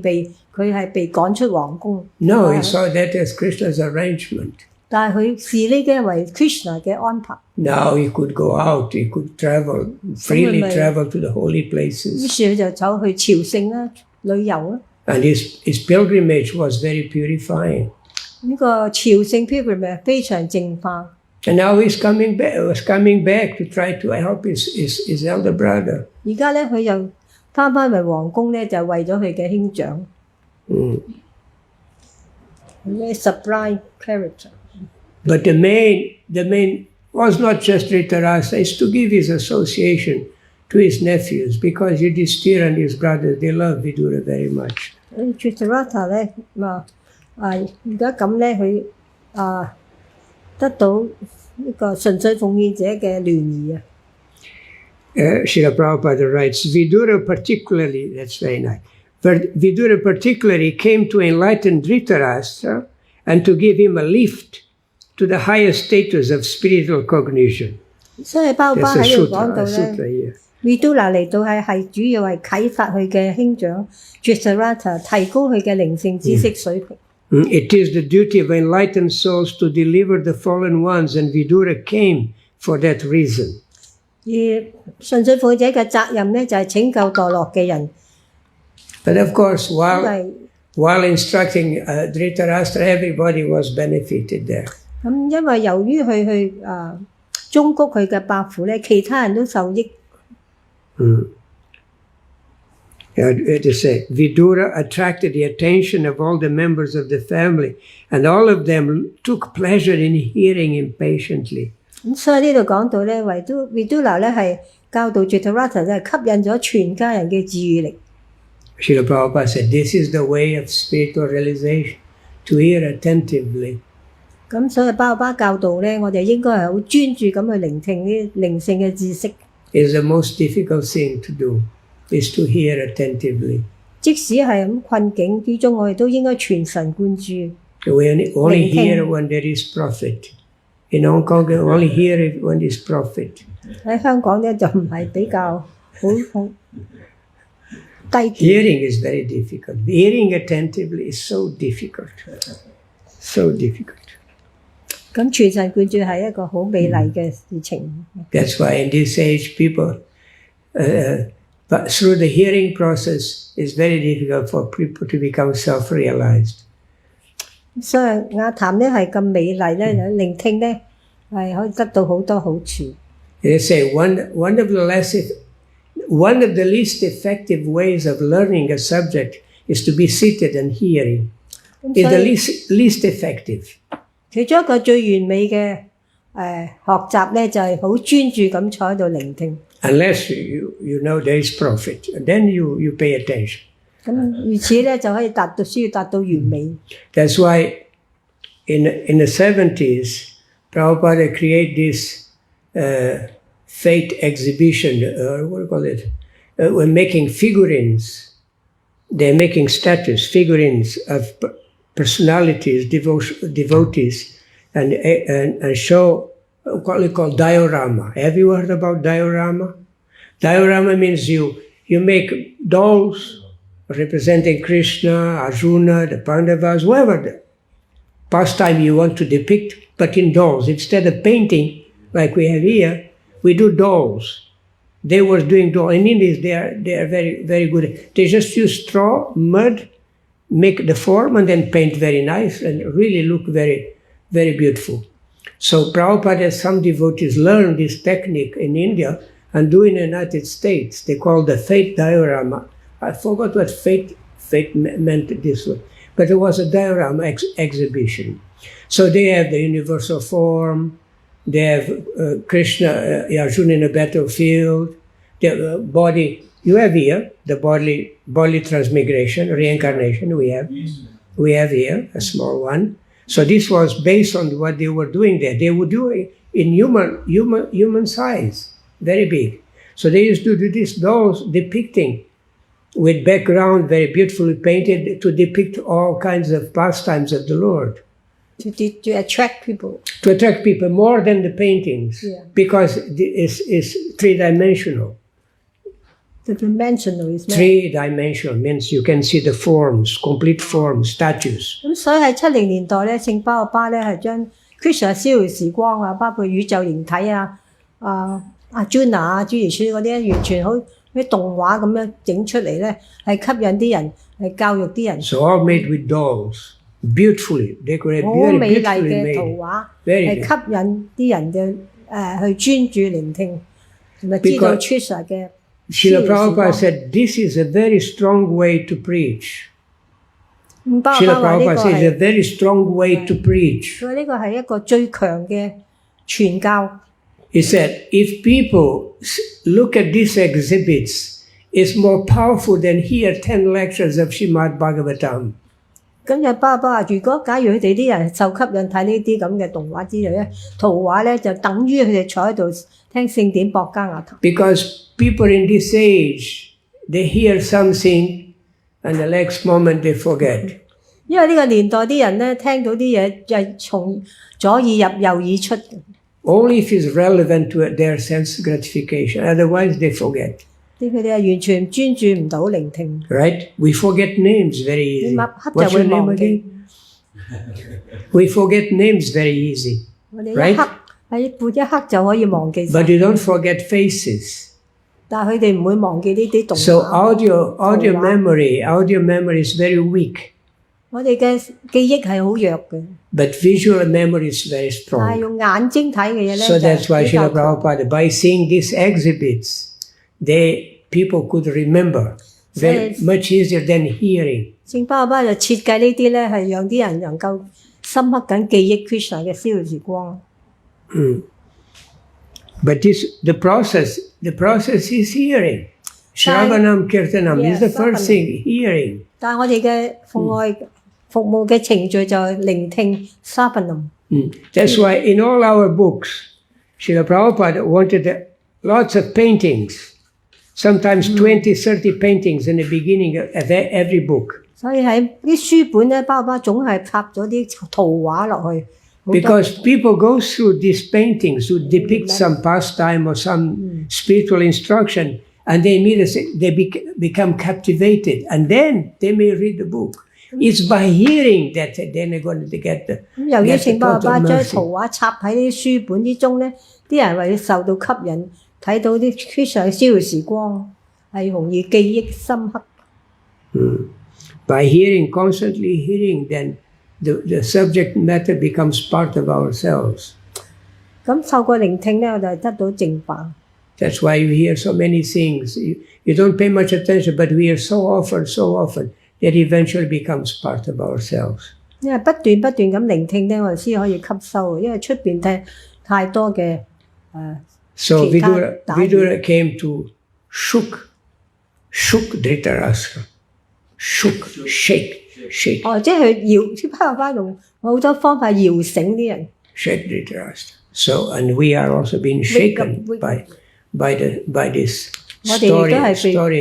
佢係被趕出皇宮。 No, he saw that as Krishna's arrangement. 但係佢視呢啲為 Kṛṣṇa 嘅安排。 Now he could go out, he could travel, freely Right. travel to the holy 於 places. 是佢就走去朝聖啦、旅遊啦。 And his pilgrimage was very purifying. 呢個朝聖 pilgrimage 非常淨化。 And now he's coming back to try to help his elder brother. 而家咧佢又翻嚟皇宮咧，就為咗佢嘅兄長。咩 sublime character？ But the main was not just Dhritarashtra, it's to give his association to his nephews, because Yudhishthira and his brothers, they love Vidura very much. Dhritarashtra 咧而家咁咧，佢得到呢個純粹奉獻者嘅聯誼啊！ Srila Prabhupada writes, Vidura particularly, that's very nice, but Vidura particularly came to enlighten Dhritarashtra and to give him a lift to the higher status of spiritual cognition. 所以包 There's a 喺度講 sutra, 到 a 咧 sutra here.，Vidura 嚟到係主要係啟發佢嘅兄長 Dhritarashtra， 提高佢嘅靈性知識水平。 It is the duty of enlightened souls to deliver the fallen ones, and Vidura came for that reason. 而純粹奉獻者嘅責任咧，就係拯救墮落嘅人。 But of course, 因 while 為 instructing Dhritarashtra, everybody was benefited there. 因為由於佢去忠告佢嘅伯父咧，其他人都受益。 To say, Vidura attracted the attention of all the members of the family, and all of them took pleasure in hearing him patiently. 咁所以呢度講到咧，Vidura 咧係教導 Dhritarashtra 咧，吸引咗全家人嘅注意力。 Srila Prabhupada said, this is the way of spiritual realization, to hear attentively. 咁所以巴教導咧，我哋應該係好專注咁去聆聽呢靈性嘅知識。 Is the most difficult thing to do, is to hear attentively. 即使係咁困境之中，我哋都應該全神貫注。 We only hear聆聽。 when there is profit. In Hong Kong, we only hear it when there is profit. 喺香港咧就唔係比較好低調。 Hearing is very difficult. Hearing attentively is so difficult. So difficult. 咁全神貫注係一個好美麗嘅事情。 That's why in this age, people, but through the hearing process, it's very difficult for people to become self-realized. 所以雅談咧係咁美麗咧，聆聽咧係可以得到好多好處。 They say one of the least effective ways of learning a subject is to be seated and hearing. It's the least effective. 其中一個最完美嘅學習咧，就係好專注咁坐喺度聆聽。 Unless you know there is profit, then you pay attention. 咁如此咧就可以需要達到完美。 That's why in the 70s, Prabhupada created this fate exhibition, what do you call it? We're making figurines. They're making statues, figurines of personalities, devotees, and show what we call diorama. Have you heard about diorama? Diorama means you make dolls representing Krishna, Arjuna, the Pandavas, whoever. pastime you want to depict, but in dolls. Instead of painting, like we have here, we do dolls. They were doing dolls. In India, they are very, very good. They just use straw, mud, make the form, and then paint very nice and really look very, very beautiful. So Prabhupada, some devotees learned this technique in India and do in the United States. They call the fate diorama. I forgot what fate meant this way, but it was a diorama exhibition. So they have the universal form, they have Kṛṣṇa, Arjuna in a battlefield, the body, you have here, the bodily transmigration, reincarnation we have here, a small one. So this was based on what they were doing there. They would do it in human size, very big. So they used to do these dolls depicting with background very beautifully painted to depict all kinds of pastimes of the Lord. To attract people. To attract people more than the paintings, because it's three-dimensional. The dimensional is three-dimensional means you can see the forms, complete forms, statues. 咁所以喺70年代咧，聖巴巴咧係將 Kṛṣṇa 逍遙時光啊，包括宇宙形體啊、Arjuna 啊諸如此類嗰啲，完全好啲動畫咁樣整出嚟咧，係吸引啲人，係教育啲人。So all made with dolls, beautifully decorated, 好 very 美麗 beautifully 嘅圖 made. 畫， Very 係吸引啲人嘅去專注聆聽，同埋知道 Kṛṣṇa 嘅。Srila Prabhupada said, this is a very strong way to preach. Srila Prabhupada says, it's a very strong way to preach. 所以呢個係一個最強嘅傳教。He said, if people look at these exhibits, it's more powerful than hear 10 lectures of Śrimad Bhagāvatam. 咁就爸爸話：如果假如佢哋啲人受吸引睇呢啲咁嘅動畫之類咧，圖畫咧就等於佢哋坐喺度聽聖典博加雅談。Because people in this age, they hear something and the next moment they forget. 因為呢個年代啲人咧聽到啲嘢就係從左耳入右耳出嘅。Only if it's relevant to their sense gratification. Otherwise, they forget. 佢哋係完全專注唔到聆聽。Right? We forget names very easy. What's your name again? We forget names very easy. 我哋一刻喺半一刻就可以忘記。But you don't forget faces. 但係佢哋唔會忘記呢啲動畫。So audio memory is very weak. 我哋嘅記憶係好弱嘅。But visual memory is very 但係 strong. 用眼睛睇嘅嘢咧， So that's why Srila Prabhupada, by seeing these exhibits, people could remember very much easier than hearing. 聖巴巴就設計呢啲咧，係讓啲人能夠深刻緊記憶 Kṛṣṇa 嘅逍遙時光。But the process is hearing. Shravanam Kirtanam is the first thing, hearing. 但係我哋嘅服務嘅程序就係聆聽 Shravanam。That's why in all our books, Srila Prabhupada wanted lots of paintings. Sometimes 20, 30 paintings in the beginning of every book. 所以喺啲書本咧，巴總係插咗啲圖畫落去。Because people go through these paintings to depict some pastime or some spiritual instruction, and they immediately become captivated, and then they may read the book. It's by hearing that then they're going to get the 由於聖巴將 mercy. 圖畫插喺啲書本之中咧，啲人為受到吸引，睇到啲 Kṛṣṇa 嘅逍遙時光係容易記憶深刻。By hearing, constantly hearing, then the subject matter becomes part of ourselves. 咁透過聆聽咧，我就係得到淨化。That's why you hear so many things. You don't pay much attention, but we hear so often, that eventually becomes part of ourselves. 因為不斷咁聆聽咧，我哋先可以吸收。因為出邊太多嘅So Vidura came to shook Dhritarashtra. Shake. 即係佢搖，啲巴巴用好多方法搖醒啲人。Shake Dhritarashtra. So, and we are also being shaken by this story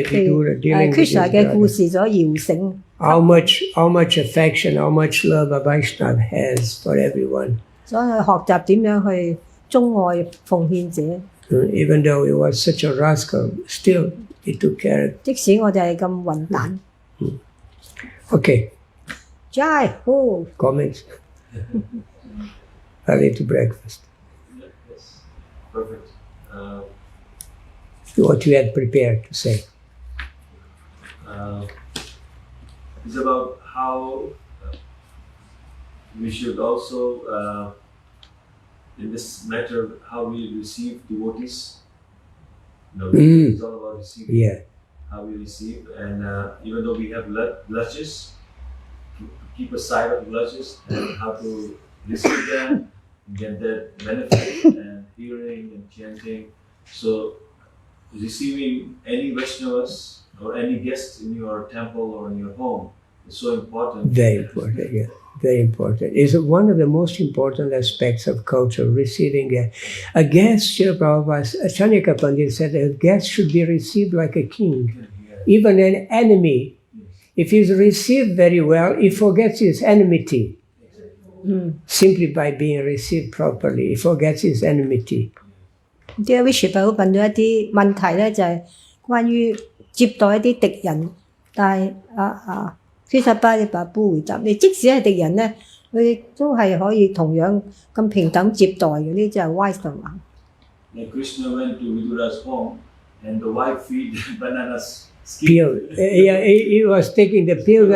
Vidura dealing with his Kṛṣṇa 嘅故 brother. 事所搖醒。How much affection, how much love a Vaishnava has for everyone. 所以學習點樣去忠愛奉獻者。Even though he was such a rascal, still he took care of it. 即使我哋係咁混蛋。Okay, Jai Ho。 comments? early to breakfast. Yes. Perfect. What you had prepared to say. It's about how we should also, in this matter, how we receive devotees. It's all about receiving. Yeah. How we receive, and even though we have grudges, to keep aside of grudges and how to receive them, get that benefit and hearing and chanting. So receiving any Vaishnavas or any guests in your temple or in your home is so important. Very important, yeah. Very important. It's one of the most important aspects of culture, receiving a guest. Srila Prabhupada, Chanika Pandit said a guest should be received like a king. Even an enemy, if he's received very well, he forgets his enmity. Simply by being received properly, he forgets his enmity. 啲 Bishop 好問到一啲問題咧，就係關於接待一啲敵人，但係Kṛṣṇa Baladeva回答你，即使係敵人咧，佢哋都係可以同樣咁平等接待嘅，呢就係 wise 嘅話。Kṛṣṇa went to Vidura's home, and the wife feed bananas. Peel. Yeah, he was taking the peel,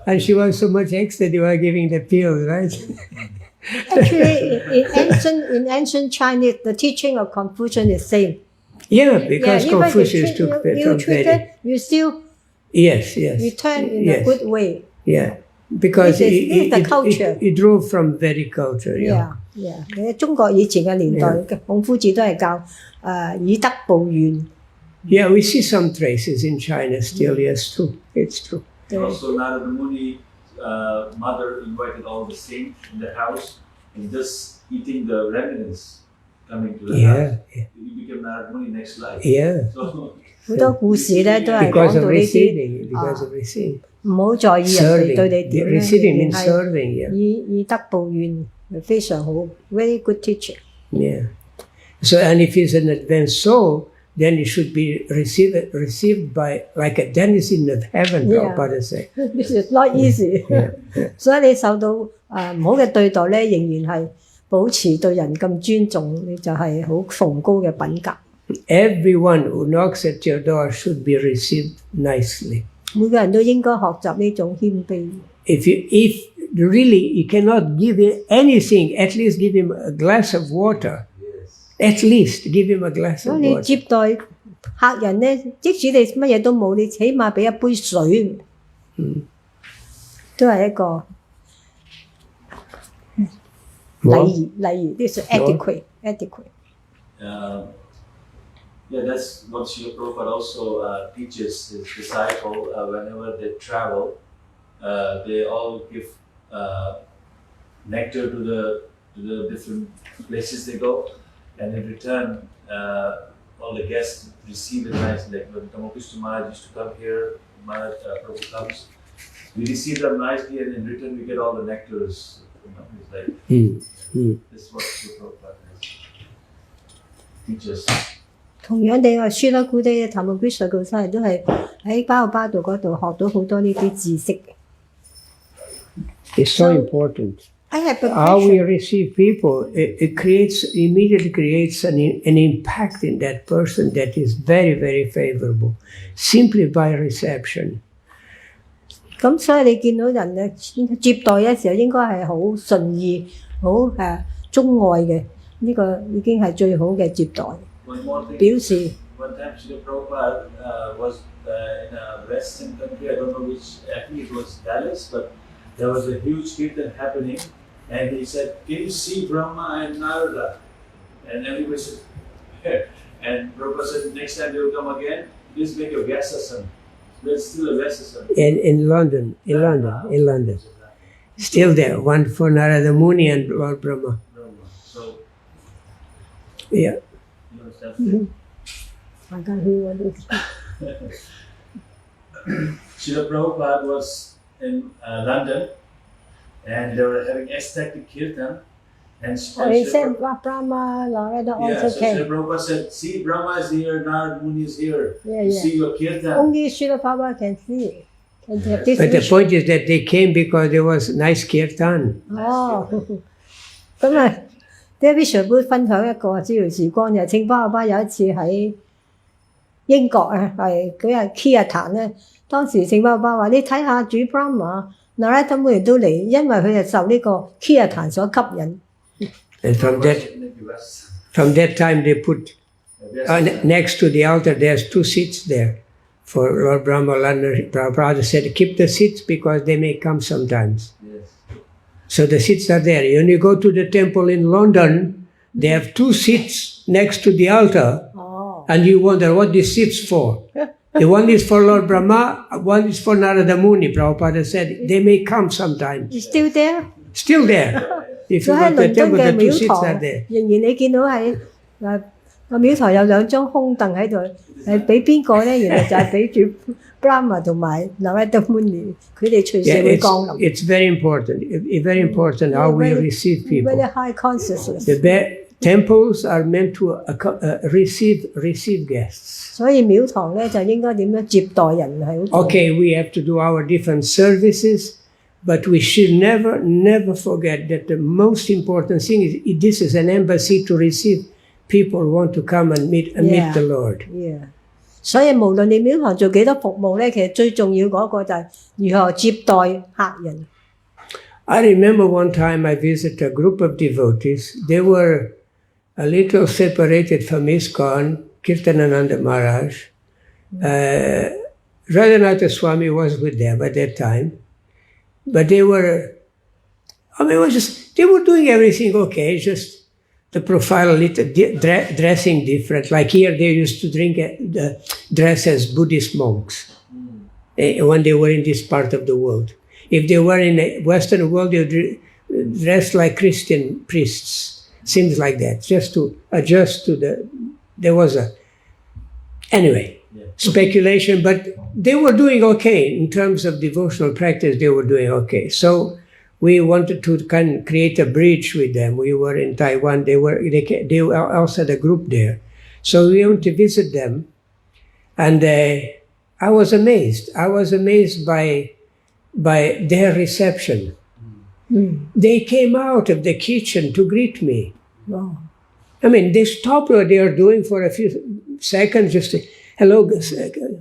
and she was so much extra. They were giving the peel, right? Actually, in ancient Chinese, the teaching of Confucius is same. Yeah, because even Confucius took that from very. You still Yes. return in a good way. Yeah, because this is the culture. He drew from very culture. Yeah. 喺中國以前嘅年代，孔夫子都係教以德報怨。Yeah, we see some traces in China still. Yes, true. It's true. Also, Narada Muni's mother invited all the saints in the house and just eating the remnants coming to the house. Yeah. He became Narada Muni next life. Yeah. So, 好多故事咧都係 because 講 of 到呢啲 receiving, because of receiving. 唔好在意人哋對你點咧， Receiving 仍 means 然 serving. 係 Yeah. 以德報怨，係非常好 ，very good teaching。 Yeah. So, and if he's an advanced soul, then he should be received by like a denizen of heaven. Yeah. Prabhupada say. This is not easy。所以你受到唔好嘅對待咧，仍然係保持對人咁尊重，你就係好崇高嘅品格。 Everyone who knocks at your door should be received nicely. 每個人都應該學習呢種謙卑。 If really you cannot give him anything, at least give him a glass of water. At least give him a glass 所 of 以你 water. 接待客人咧，即使你乜嘢都冇，你起碼俾一杯水，都係一個禮儀，呢是 etiquette。 Yeah, that's what Srila Prabhupada also teaches his disciple whenever they travel. They all give nectar to the different places they go, and in return, all the guests receive it nicely. Like when Kṛṣṇa Maharaj used to come here, Maharaj Prabhu comes, we receive them nicely, and in return we get all the nectars. It's like this is what Srila Prabhupada teaches. 同樣地，我書啦古啲談到 Kṛṣṇa 嘅生日都係喺巴度嗰度學到好多呢啲知識。 It's so important. I have a How we question. receive people, it immediately creates an impact in that person that is very, very favorable, simply by reception. 咁所以你見到人咧接待嘅時候，應該係好順意、好忠愛嘅，呢個已經係最好嘅接待。 One more thing. 表示 One time Srila Prabhupada was in a western country, I don't know which, I think it was Dallas, but there was a huge kirtan happening, and he said, "Can you see Brahma and Narada?" And everybody said, and Prabhupada said, "Next time they will come again, please make your guest son." There's still a guest son. In London. Still there, one for Narada Muni and Lord Brahma. So, Yeah. you understand? 大家去嗰啲 Srila Prabhupada was in London, and they were having ecstatic kirtan. And He said, Brahma, Narada yeah, also so Srila came. Prabhupada said, "See, Brahma is here, Narada Muni is here. Yeah, You yeah. see your kirtan." Only Srila Prabhupada can see it. But the point is that they came because there was nice kirtan. 咁啊，啲 Bishop 會分享一個資料時光，就係聖巴巴有一次喺英國啊，係佢係 Kirtan 咧。當時聖巴巴話：你睇下主 Brahma、Narada Muni 都嚟，因為佢係受呢個 Kirtan 所吸引。And from that time they put next to the altar there's 2 seats there for Lord Brahma. Prabhupada said keep the seats because they may come sometimes. So the seats are there. When you go to the temple in London, they have 2 seats next to the altar, and you wonder what these seats for. The one is for Lord Brahma, one is for Narada Muni. Prabhupada said they may come sometimes. It's still there? Still there. If you go to the temple, the 2 seats are there. 仍然你見到係個廟台有2張空凳喺度，係俾邊個咧？原來就係俾主 Brahma 同埋 Narada Muni，佢哋隨時會降臨。It's very important. It's very important how we receive people. Very high consciousness. The temples are meant to receive guests. 所以廟堂咧就應該點樣接待人係好。Okay, we have to do our different services, but we should never forget that the most important thing is this is an embassy to receive people who want to come and meet the Lord. Yeah. 所以無論你廟堂做幾多服務咧，其實最重要嗰個就係如何接待客人。I remember one time I visited a group of devotees. They were a little separated from Iskcon, Kirtanananda Maharaj. Radhanatha Swami was with them at that time. But they were, it was just, they were doing everything okay, just the profile a little, dressing different. Like here, they used to dress as Buddhist monks when they were in this part of the world. If they were in the Western world, they would dress like Christian priests. Seems like that, just to adjust to there was speculation, but they were doing okay in terms of devotional practice. They were doing okay. So we wanted to kind of create a bridge with them. We were in Taiwan. They also had a group there. So we went to visit them, and I was amazed. I was amazed by their reception. They came out of the kitchen to greet me. Wow. They stopped what they are doing for a few seconds, just to, hello,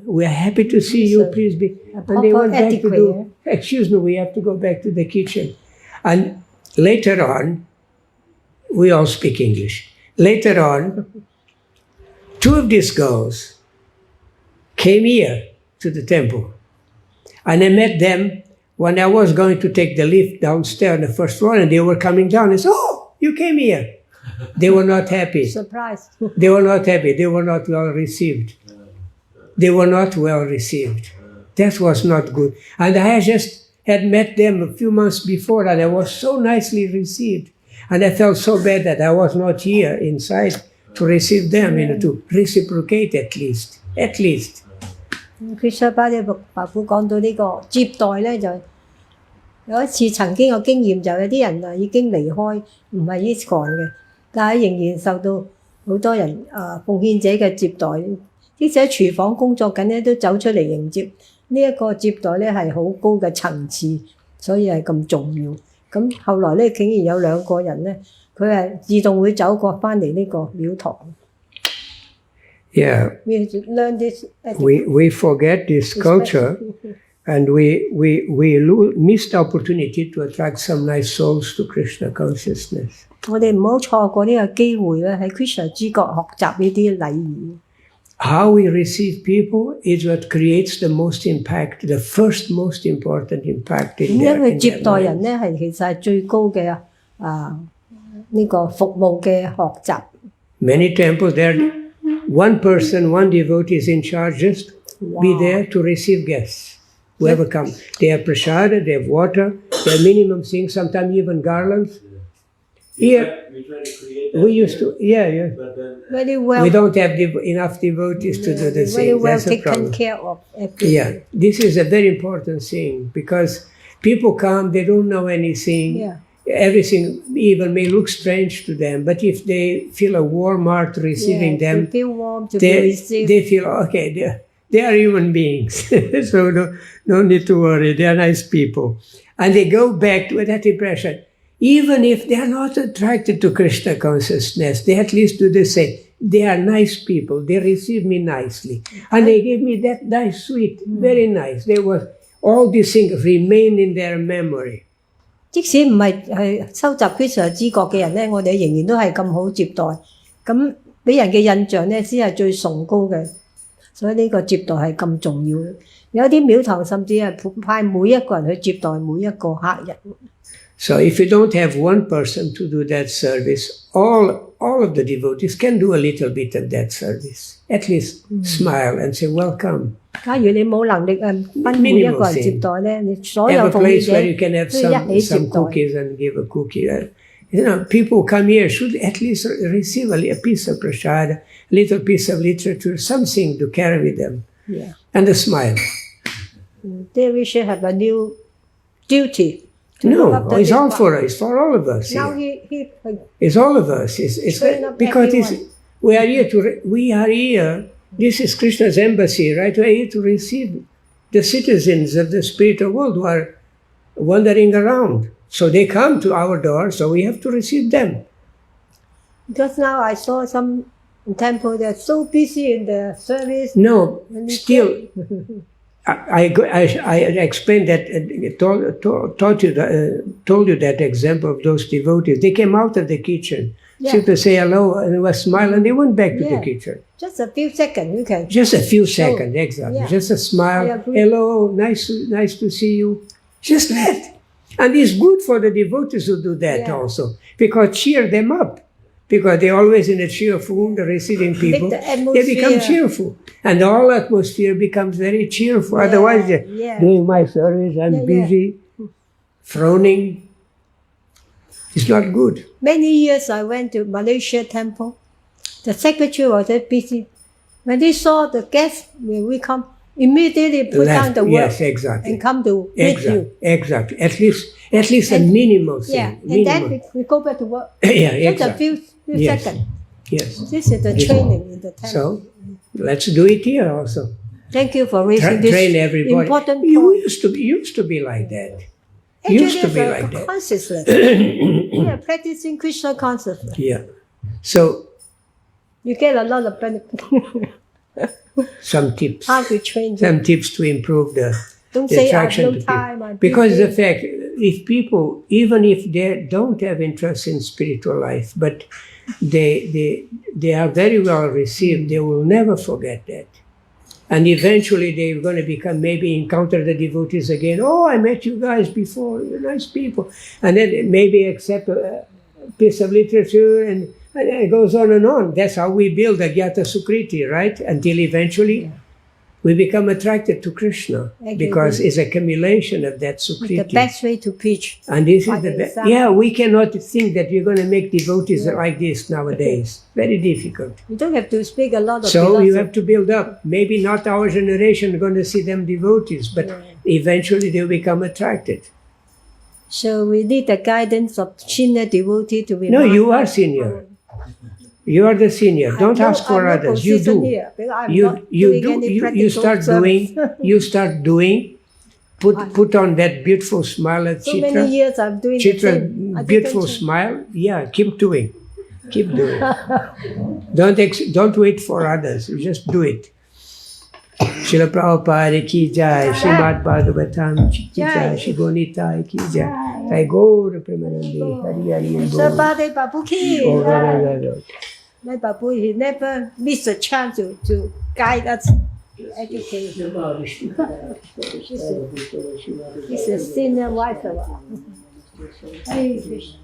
we are happy to see you, please be. And they went back to do, excuse me, we have to go back to the kitchen. And later on, we all speak English. Later on, 2 of these girls came here to the temple. And I met them when I was going to take the lift downstairs on the first floor, and they were coming down. I said, oh, you came here. They were not happy. Surprised. They were not happy. They were not well received. They were not well received. That was not good. And I just had met them a few months before, and I was so nicely received. And I felt so bad that I was not here inside to receive them, to reciprocate at least. At least. Kṛṣṇa 白虎講到呢個接待咧，就有一次曾經有經驗，就有啲人啊已經離開，唔係 Iskcon 嘅，但係仍然受到好多人奉獻者嘅接待，即使喺廚房工作緊咧，都走出嚟迎接。呢一個接待咧係好高嘅層次，所以係咁重要。咁後來咧，竟然有2個人咧，佢係自動會走過翻嚟呢個廟堂。Yeah, we learn this. We forget this culture, and we miss the opportunity to attract some nice souls to Krishna consciousness. 我哋唔好錯過呢個機會咧，喺 Kṛṣṇa 之國學習呢啲禮儀。How we receive people is what creates the most impact, the first most important impact in their life. 因為接待人咧係其實係最高嘅呢個服務嘅學習。Many temples there. One person, one devotee is in charge, just be there to receive guests, whoever comes. They have prasada, they have water, they have minimum things, sometimes even garlands. Here, we try to create that we used to, but then, very well. We don't have enough devotees to do the very thing. well That's a problem. taken care of everything. Yeah, this is a very important thing because people come, they don't know anything. Yeah. Everything even may look strange to them, but if they feel a warm heart receiving them, they feel warm to they be received. feel okay. They are human beings, so no need to worry. They are nice people. And they go back with that impression. Even if they are not attracted to Krishna consciousness, they at least do the same. They are nice people. They receive me nicely. And they give me that nice sweet, very nice. They were, all these things remain in their memory. 即使唔係收集 Kṛṣṇa 知覺嘅人咧，我哋仍然都係咁好接待，咁俾人嘅印象咧先係最崇高嘅。所以呢個接待係咁重要嘅。有啲廟堂甚至係派每一個人去接待每一個客人。So if you don't have one person to do that service, all of the devotees can do a little bit of that service. At least smile and say welcome. 假如你冇能力幫每一個人接待咧，你所有 Have a 奉獻 place 者 where you can have 都一起接 some 待。 cookies and give a cookie. You know, people come here should at least receive a piece of prasad, a little piece of literature, something to carry with them, Yeah. and a smile. They wish to have a new duty. To No, look after it's this all one. for us. It's for all of us. Now Here. he It's all of us. It's Train up because everyone. we are here we are here. This is Krishna's embassy, right? We are here to receive the citizens of the spiritual world who are wandering around. So they come to our door, so we have to receive them. Because now I saw some temple they're so busy in the service. No, And they still, I explained that, told you that example of those devotees. They came out of the kitchen, Yeah. simply say hello and was smile, and they went back to the Yeah. kitchen. Just a few seconds you can. Just a few show. seconds, exactly. Yeah. Just a I smile. agree. Hello, nice to see you. Just that. And it's good for the devotees who do that Yeah. also, because cheer them up. Because they're always in a cheerful mood, receiving people. the They become atmosphere. cheerful. And the whole atmosphere becomes very cheerful. Yeah, Otherwise, they're yeah. doing my service, I'm Yeah, yeah. busy, frowning. It's not good. Many years I went to Malaysia temple. The secretary was very busy. When they saw the guests when we come, immediately put down the work Yes, exactly. and come to meet you. Exactly. At least a And- minimal thing. Yeah, and Minimal. then we go back to work. Yeah, Just a exactly. few Yes. seconds. Yes. This is the training in the temple. So let's do it here also. Thank you for raising this Train everybody. important You point. used to be like that. Actually, used to it's be a like that. consciousness. We are practicing Krishna consciousness. Yeah. So You get a lot of benefit. some tips. How to train them. Some tips to improve the Don't the say I have attraction no to people. time. I'm Because busy. the fact, if people, even if they don't have interest in spiritual life, but they are very well received, they will never forget that. And eventually they're going to become, maybe encounter the devotees again. Oh, I met you guys before, you're nice people. And then maybe accept a piece of literature, and it goes on and on. That's how we build a Gyata Sukriti, right? Until eventually we become attracted to Krishna, because it's accumulation of that It's the Sukriti. best way to preach. And this is By the the best. example. Yeah, we cannot think that we're going to make devotees like this nowadays. Very difficult. You don't have to speak a lot of So you philosophy. have to build up. Maybe not our generation going to see them devotees, but eventually they'll become attracted. So we need the guidance of senior devotee to be. No, you are senior. You are the senior. Don't ask for others. You do. You start doing. You start doing. Put on that beautiful smile at So Chitra. many years I'm doing the Chitra, same. I beautiful didn't change. smile. Yeah, keep doing. Keep doing. Don't wait for others. You just do it. Srila Prabhupada ki jai, Śrimad Bhagāvatam ki jai, Shri Gonita ki jai. Jai Gaur Premanande, Hari Hari So Bol. Baladeva Babu ki. Oh, right, right. My Babu, he never missed a chance to guide us, educate. He's a senior wife. Hare Krishna.